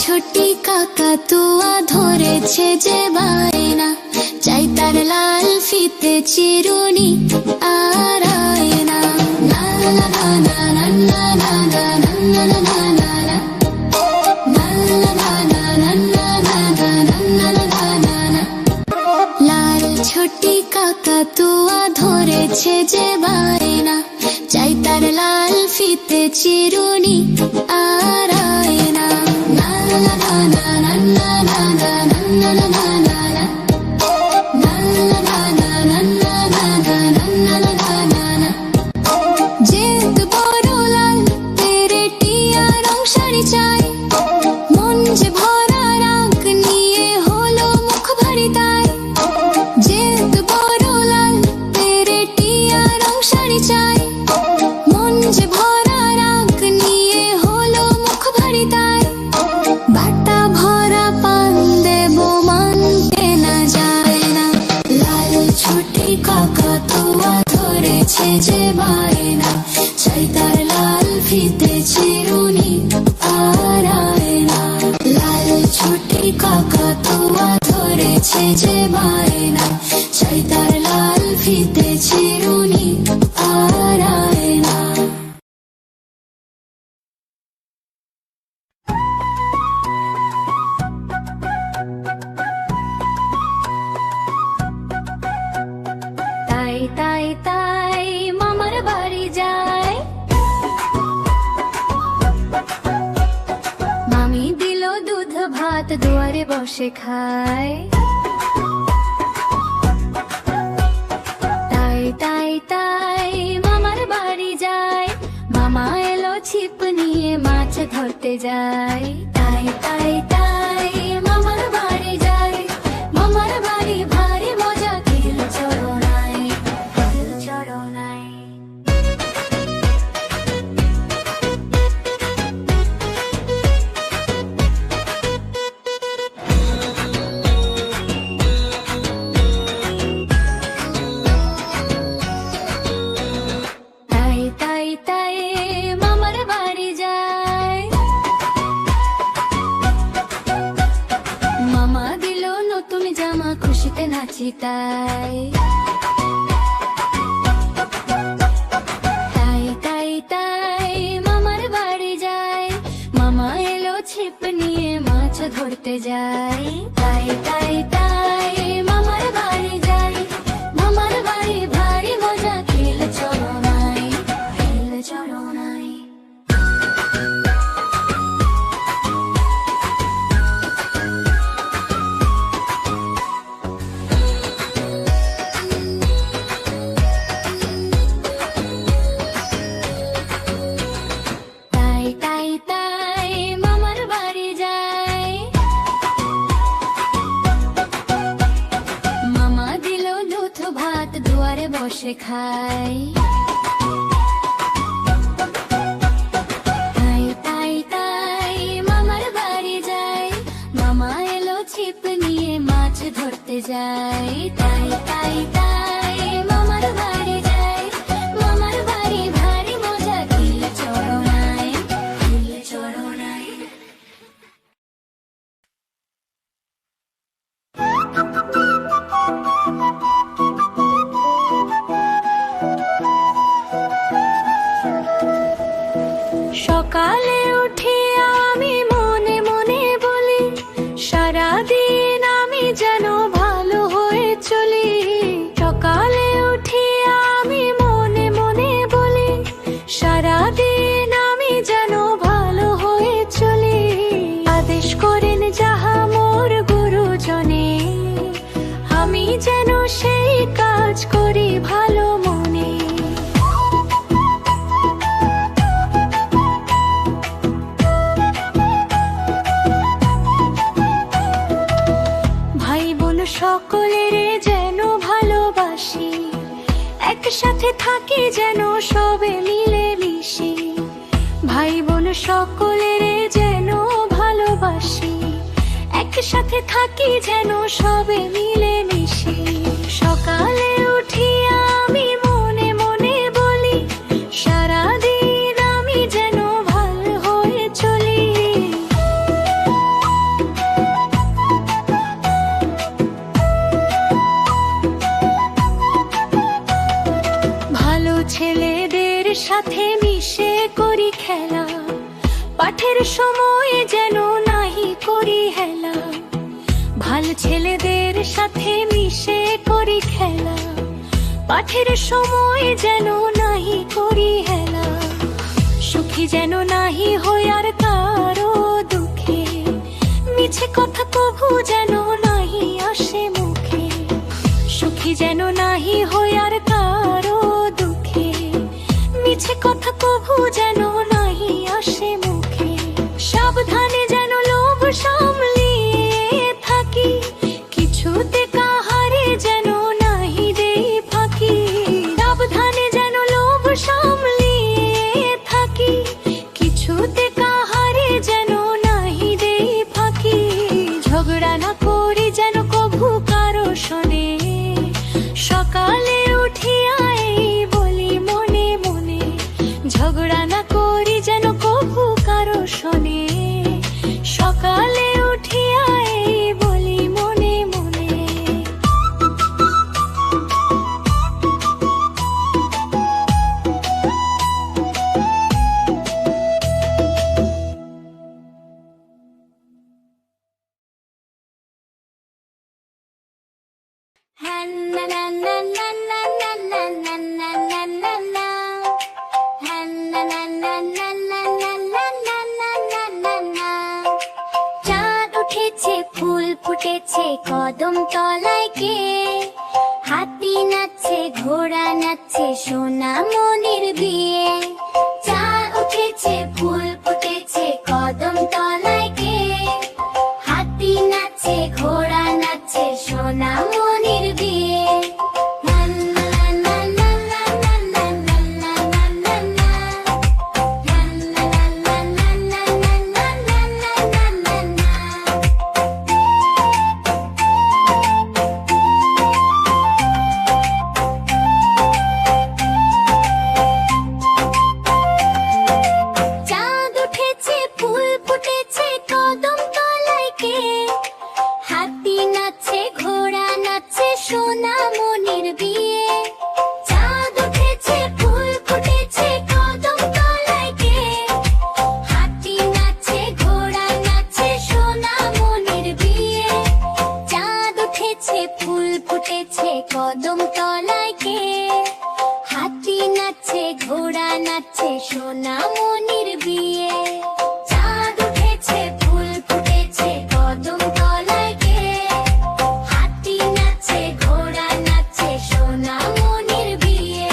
ছোটি কাকাতুয়া ধরেছে যে বায়না, চাই তার লাল ফিতে চিরুনি আর আয়না। লাল ছোটি কাকাতুয়া ধরেছে যে বায়না, চাই তার লাল ফিতে চিরুনি আর আয়না। যেত বড় লাল তেরে টিয়া রং শাড়ি চাই, মন যে ভরা রাগ নিয়ে হলো মুখ ভারী তাই। যেত বড় লাল তেরে টিয়া রং শাড়ি চাই, মন যে ভরা রাগ নিয়ে হলো মুখ ভারী তাই। বাটা ভরা পান দেব মানতে না যায় না, লাল ছোটি কাকাতুয়া ধরেছে যে বায়না, চাই তার লাল ফিতে চিরুনি আর আয়না। লাল ছোটি কাকাতুয়া ধরেছে যে বায়না, চাই তার লাল ফিতে চিরুনি আর আয়না। তাই তাই তাই মামার বাড়ি যায়, মামি দিল দুধ ভাত দুয়ারে বসে খায়। তাই তাই তাই মামার বাড়ি যায়, মামা এলো ছিপ নিয়ে মাছ ধরতে যায়। তাই তাই তাই মামার বাড়ি যায়, মামার বাড়ি ভারী মজা কিল চড়নায়, কিল চড়নায়। তাই তাই তাই মামার বাড়ি যায়, মামা দিল নতুন জামা খুশিতে নাচি তাই। তাই তাই তাই মামার বাড়ি যায়, মামা এলো ছিপ নিয়ে মাছ ধরতে যায়। তাই তাই তাই মামার বাড়ি যায়, মামার বাড়ি ভারী মজা কিল চড়নায়, কিল চড়নায়। তাই তাই তাই মামার বাড়ি যায়, মামা দিল দুধ ভাত দুয়ারে বসে খায়। তাই তাই তাই মামার বাড়ি যায়, মামা এলো ছিপ নিয়ে মাছ ধরতে যায়। তাই তাই তাই মামার বাড়ি যায়, মামার বাড়ি ভারী মজা কিল চড়নায়, কিল চড়নায়। সকালে উঠে আমি মনে মনে বলি, সারাদিন আমি যেন ভালো হয়ে চলি। সকালে উঠে আমি মনে মনে বলি, সারাদিন আমি যেন ভালো হয়ে চলি। আদেশ করেন যাহা মোর গুরুজনে, আমি যেন সেই কাজ করি ভালো মনে। ভাই বোন সকলের যেন ভালোবাসি, একসাথে থাকি যেন সবে মিলে মিশি। ভাই বোন সকলের যেন ভালোবাসি, একসাথে থাকি যেন সবে মিলে মিশি। হাসি। সকালে উঠিয়া আমি মনে মনে বলি, সারাদিন আমি যেন ভালো হয়ে চলি। ভালো ছেলেদের সাথে মিশে করি খেলা, পাঠের সময় যেন নাহি করি হেলা। ভালো ছেলেদের সাথে মিশে করি খেলা, পাঠের সময় যেন নাহি করি হেলা। সুখী যেন নাহি হই আর কারো দুঃখে, মিছে কথা কভু যেন নাহি আসে মুখে। সুখী যেন নাহি হই আর কারো দুঃখে, মিছে কথা কভু যেন নাহি আসে মুখে। সাবধানে যেন লোভ সামলিয়ে থাকি, কিছুতে কাহারে যেন নাহি দেই ফাঁকি। সাবধানে যেন লোভ সামলিয়ে থাকি, কিছুতে কাহারে যেন নাহি দেই ফাঁকি। ঝগড়া না করি যেন কভু কারো শোনে, সকালে উঠিয়াই বলি মনে মনে। ঝগড়া না করি যেন কভু কারো শোনে, সকালে উঠিয়াই বলি মনে মনে। চাঁদ উঠেছে, ফুল ফুটেছে কদম তলায় কে, হাতি নাচছে, ঘোড়া নাচছে, সোনা মনির বিয়ে। চাঁদ উঠেছে, ফুল ফুটেছে কদম তলায় কে, হাতি নাচছে, ঘোড়া নাচছে, সোনা মনির বিয়ে। চাঁদ উঠেছে, ফুল ফুটেছে কদম তলায় কে, হাতি নাচছে, ঘোড়া নাচছে, সোনা মনির বিয়ে। চাঁদ উঠেছে, ফুল ফুটেছে কদম তলায় কে, হাতি নাচছে, ঘোড়া নাচছে, সোনা মনির বিয়ে। চাঁদ উঠেছে, ফুল ফুটেছে কদম তলায় কে, হাতি নাচছে, ঘোড়া নাচছে, সোনা মনির বিয়ে। চাঁদ উঠেছে, ফুল ফুটেছে কদম তলায় কে, হাতি নাচছে, ঘোড়া নাচছে, সোনা মনির বিয়ে।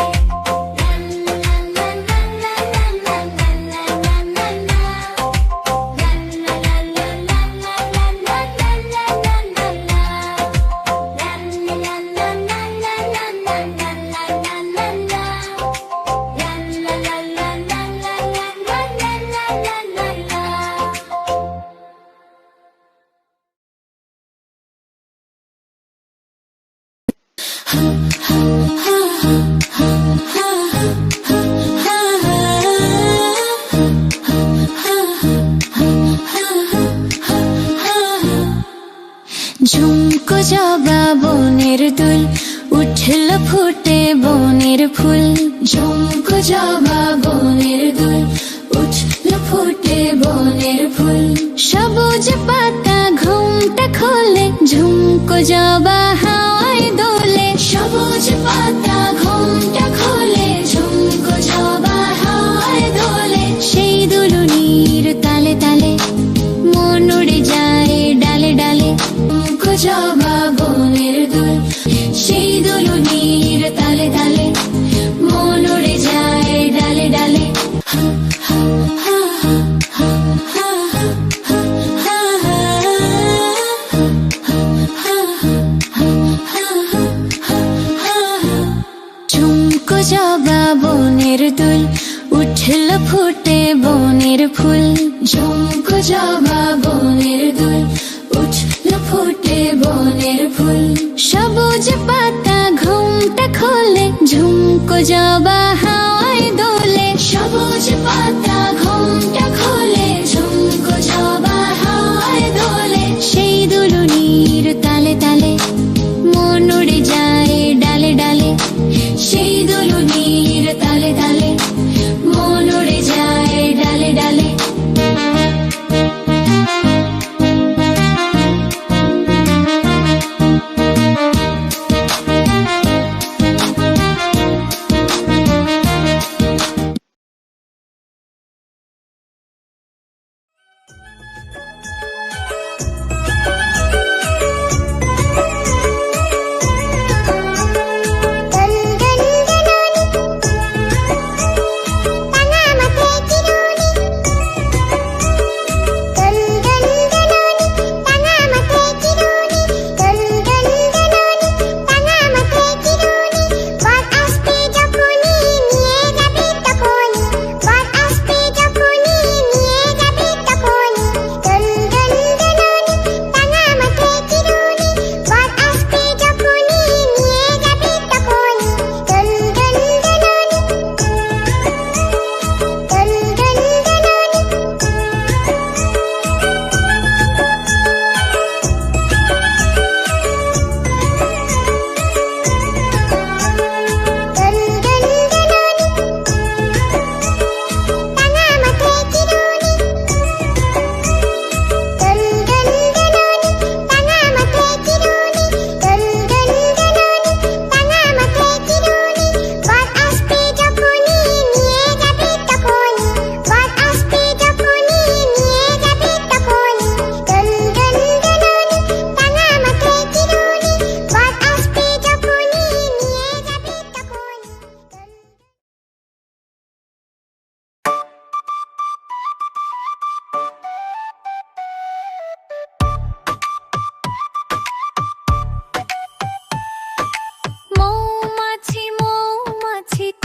ঝুমকো জবা বনের দুল, উঠল ফুটে বনের ফুল। ঝুমকো জবা বনের দুল, উঠল ফুটে বনের ফুল। সবুজ পাতা ঘুমটা খোলে, ঝুমকো জবা হাওয়ায় দোলে। সবুজ পাতা ঘুমটা খোলে, ঝুমকো জবা হাওয়ায় দোলে। সেই দুলুনির তালে তালে মন উড়ে যায় ডালে ডালে। ঝুমকো জবা বনের দুল, সেই দুলুনির তালে তালে মন উড়ে যায় ডালে ডালে। ঝুমকো জবা বনের দুল, উঠল ফুটে বনের ফুল। ঝুমকো জবা বনের দুল, উঠল ফুটে বনের ফুল। সবুজ জবা হাওয়ায় দোলে, সবুজ পাতা ঘোমটা খোলে, ঝুমকো জবা হাওয়ায় দোলে। সেই দুলুনির তালে তালে মন উড়ে যায় ডালে ডালে, সেই দুলুনির তালে তালে মন উড়ে যায় ডালে ডালে।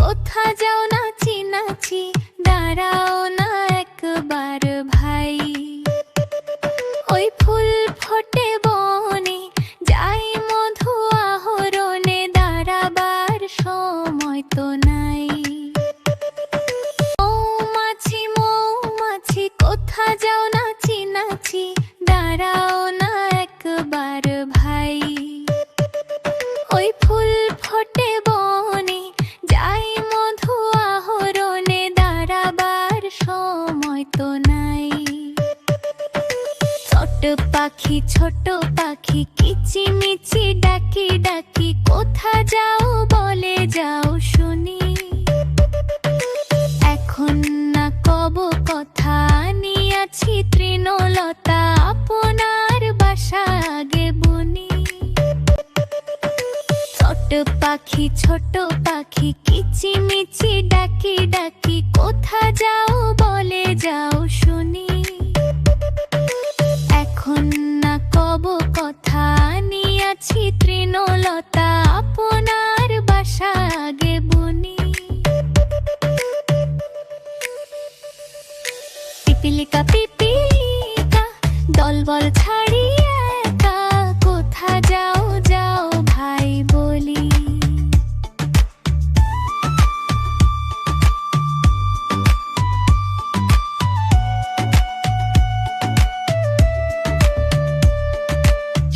কোথা যাও নাচি নাচি, দাঁড়াও না একবার ভাই। ওই ফুল ফোটে বনে, যাই মধু আহরণে, দাঁড়াবার সময় তো নাই। মৌমাছি মৌমাছি কোথা যাও নাচি নাচি, দাঁড়াও না একবার ভাই। ওই ফুল ফোটে বনে, যাই মধু আহরণে, দাঁড়াবার সময় তো নাই। ছোট পাখি কিচিমিচি ডাকি ডাকি, কোথা যাও বলে যাও শুনি। এখন না কব কথা, আনিয়াছি তৃণলতা, আপনার বাসা আগে বুনি। ছোট পাখি কিচিমিচি ডাকি ডাকি, কোথা যাও বলে যাও শুনি। এখন না কব কথা, আনিয়াছি তৃণলতা, আপনার বাসা আগে বুনি। পিপিলিকা পিপিলিকা দলবল ছাড়ি একা, কোথা যাও যাও ভাই বলি।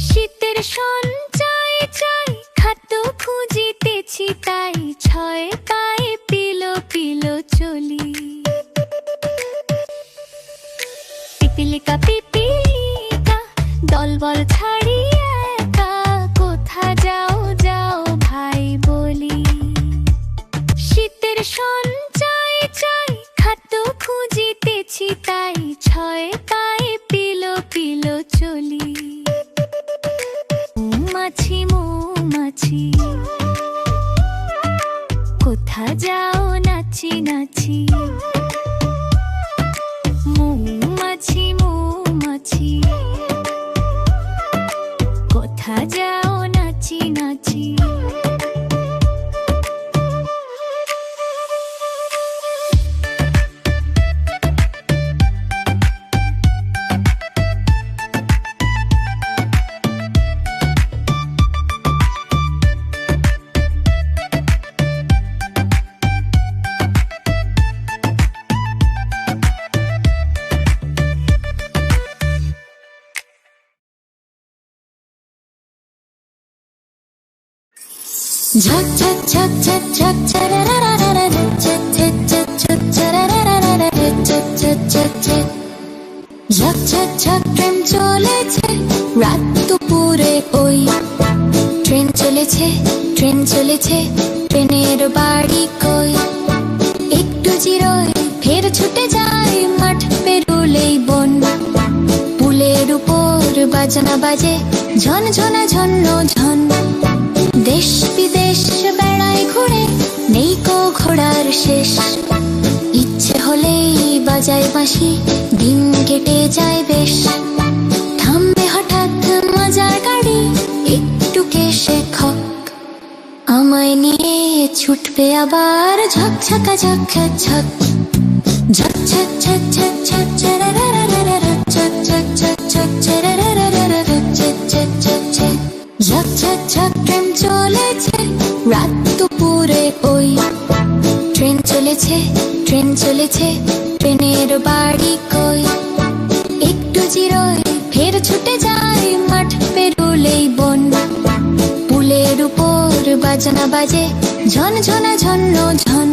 শীতের সঞ্চয় চাই, খাদ্য খুঁজিতেছি তাই, ছয় পায়ে পিলো পিলো চলি। পিপিলিকা পিপিলিকা দলবল ছাড়ি একা, কোথা যাও যাও ভাই বলি। শীতের সঞ্চয় চাই, খাদ্য খুঁজিতেছি তাই, ছয় পায়ে পিলো পিলো চলি। মৌমাছি মৌমাছি কোথা যাও নাচি নাচি, মৌমাছি মৌমাছি কোথা যাও নাচি নাচি। ঝক ঝক ঝক ঝক ঝক ছরারারারা ঝক ঝক ঝক ঝক ছরারারারা ঝক ঝক ঝক ঝক ঝক ঝক ঝক ট্রেন চলেছে রাত দুপুরে ওই ট্রেন চলেছে ট্রেন চলেছে ট্রেনের বাড়ি কই একটু জিরোয় ফের ছুটে যায় মাঠ পেরুলেই বন পুলের উপর বাজনা বাজে ঝন ঝনা ঝন্ন ঝন দেশ বিদেশ বেড়ায় ঘুরে নেই কো ঘোড়ার শেষ ইচ্ছে হলেই বাজায় বাঁশি দিন কেটে যায় বেশ থামবে হঠাৎ মজার গাড়ি একটু কেশে খক আমায় নিয়ে ছুটবে আবার ঝক ঝকা ঝক ঝক ঝক ঝক ঝক ঝক ঝক ছরারারারা ঝক ঝক ঝক ঝক ছরারারারা ঝক ঝক ঝক ঝক ঝক ঝক ঝক ট্রেন চলেছে রাত দুপুরে ওই ট্রেন চলেছে ট্রেন চলেছে ট্রেনের বাড়ি কই একটু জিরোয় ফের ছুটে যায় মাঠ পেরুলেই বন পুলের উপর বাজনা বাজে ঝন ঝনা ঝন্ন ঝন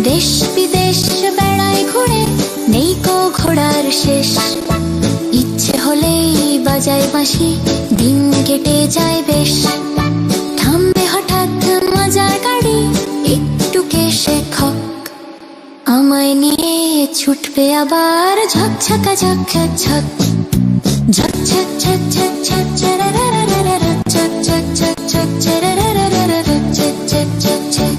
দেশ বিদেশ বেড়ায় ঘুরে নেই কো ঘোড়ার শেষ ইচ্ছে হলেই বাজায় বাঁশি দিন কেটে যায় বেশ থামবে হঠাৎ মজার গাড়ি একটু কেশে খক আমায় নিয়ে ছুটবে আবার ঝক ঝকা ঝক ঝক ঝক ঝক ঝক ঝক ঝক ছরারারারা ঝক ঝক ঝক ঝক ছরারারারা ঝক ঝক ঝক ঝক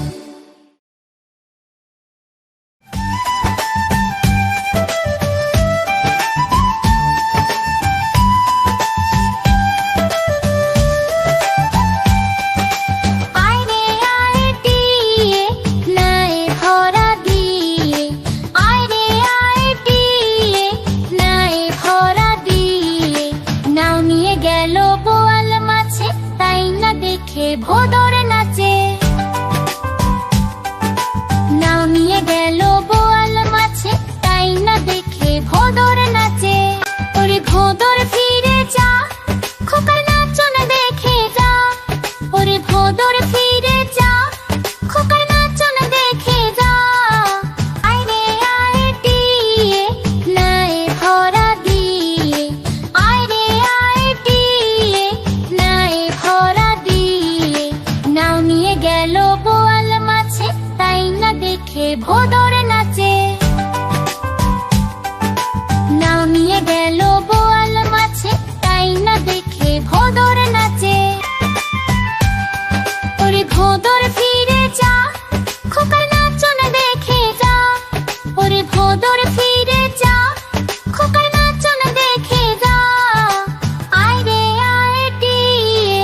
ভোদর নাচে নাও নিয়ে গেল বোয়াল মাছে তাই না দেখে ভোদর নাচে ওরে ভোদর ফিরে যা খোকার নাচন দেখে যা ওরে ভোদর ফিরে যা খোকার নাচন দেখে যা আয় রে আয় টিয়ে নাই ভরা দিয়ে আয় রে আয় টিয়ে নাই ভরা দিয়ে নাও নিয়ে গেল বোয়াল মাছে তাই না দেখে ভোদর নাচে নাও নিয়ে গেল বোয়াল মাছে তাই না দেখে ভোদর নাচে ওরে ভোদর ফিরে যা খোকার নাচন দেখে যা ওরে ভোদর ফিরে যা খোকার নাচন দেখে যা আয় রে আয় টিয়ে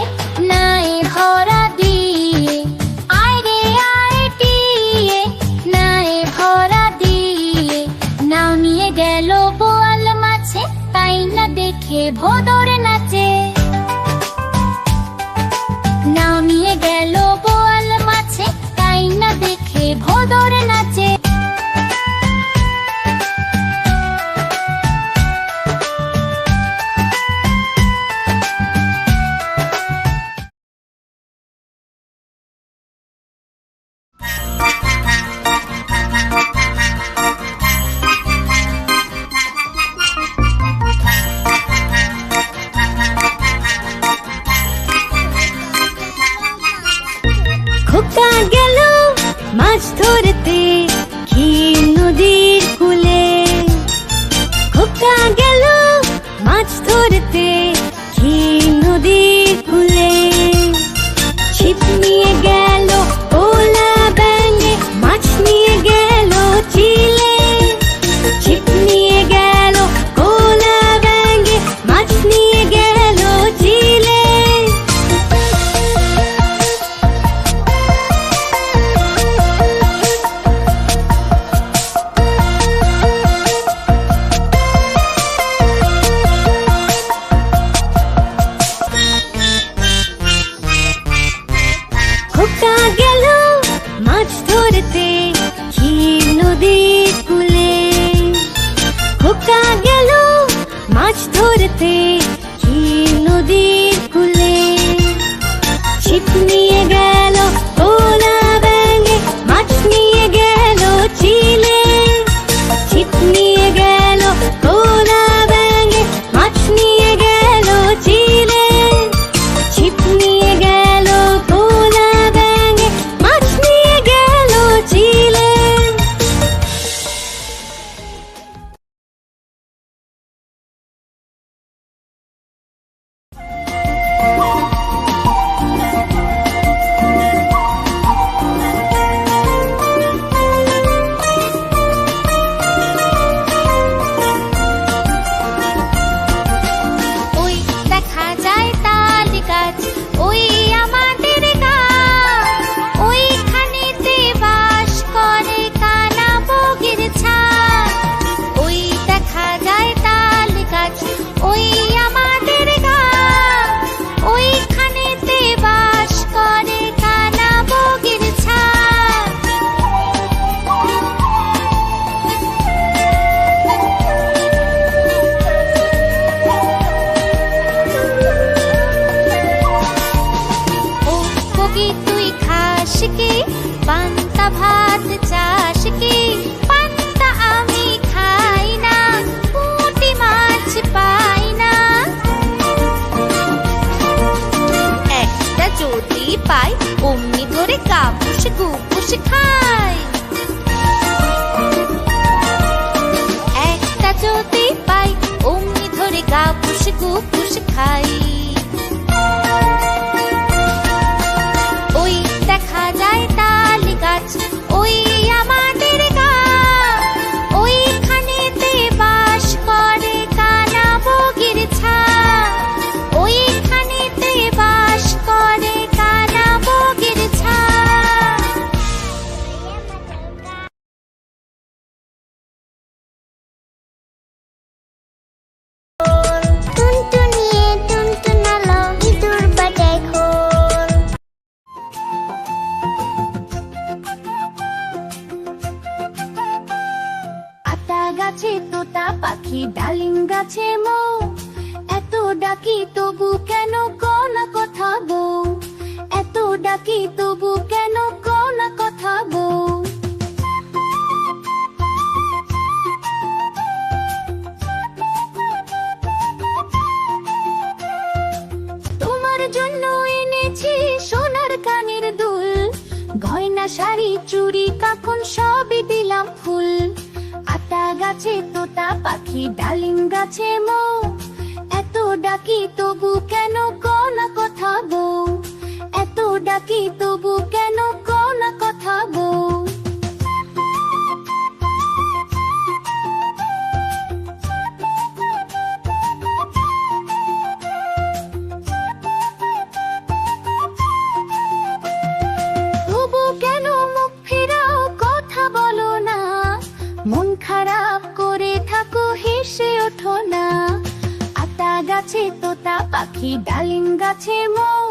নাই ভরা দিয়ে আয় রে আয় টিয়ে নাই ভরা দিয়ে নাও নিয়ে গেল বোয়াল মাছে তাই না দেখে ভোদর নাচে নাও নিয়ে গেল বোয়াল মাছে তাই না দেখে ভোদর নাচে খোকা গেল মাছ ধরতে ক্ষীর নদীর কূলে খোকা গেল মাছ ধরতে ক্ষীর নদীর কূলে ছিপ নিয়ে গেল ওলা ব্যাঙে মাছ নিয়ে গেল চিলে ছিপ নিয়ে গেল ওলা ব্যাঙে মাছ নিয়ে গেল চিলে খোকা গেল মাছ ধরতে ক্ষীর নদীর কূলে খোকা গেল মাছ ধরতে ক্ষীর নদীর কূলে ছিপ নিয়ে গেল গা পুষে গু পুষে খাই। একটা যদি পাই অমনি ধরে গা পুষে গু পুষে খাই। ওই দেখা যায় তালি গাছ, ওই আমাদের গা, ওইখানেতে বাস করে কানা বগির ছা, ওইখানেতে বাস করে কানা বগির ছা। টুনটুনিয়ে টুনটুনালো ইঁদুর বাটায় খোল। আতা গাছে তোতা পাখি, ডালিম গাছে মৌ, এত ডাকি তবু কেন কোনা কথা বউ, এত ডাকি তবু কেন কোনা কথা বউ। তোমার জন্য এনেছি সোনার কানের দুল, গয়না শাড়ি চুড়ি কাকুন সবই দিলাম ফুল। আতা গাছে তোতা পাখি, ডালিম গাছে মৌ, এত ডাকি তবু কেন কোনা কথা বউ, এত ডাকি তবু কেন কোনা কথা বউ। তবু কেন মুখ ফেরাও, কথা বলো না, মন খারাপ করে থাকো হেসে ওঠো না। আতা গাছে তোতা পাখি, ডালিম গাছে মৌ,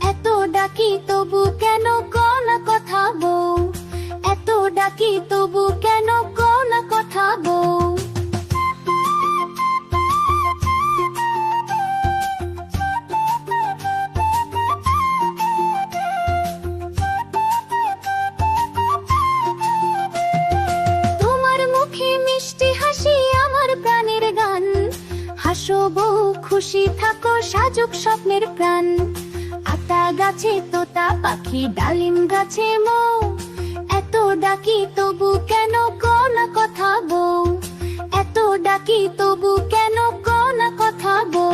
এত ডাকি তবু কেন কোনা কথা বউ, এত ডাকি তবু কেন কোনা কথা বউ। তোমার মুখে মিষ্টি হাসি আমার প্রাণের গান, হাসো বউ খুশি থাকো সাজুক স্বপ্নের প্রাণ। আতা গাছে তোতা পাখি, ডালিম গাছে মৌ, এত ডাকি তবু কেন কোনা কথা বউ, এত ডাকি তবু কেন কোনা কথা বউ।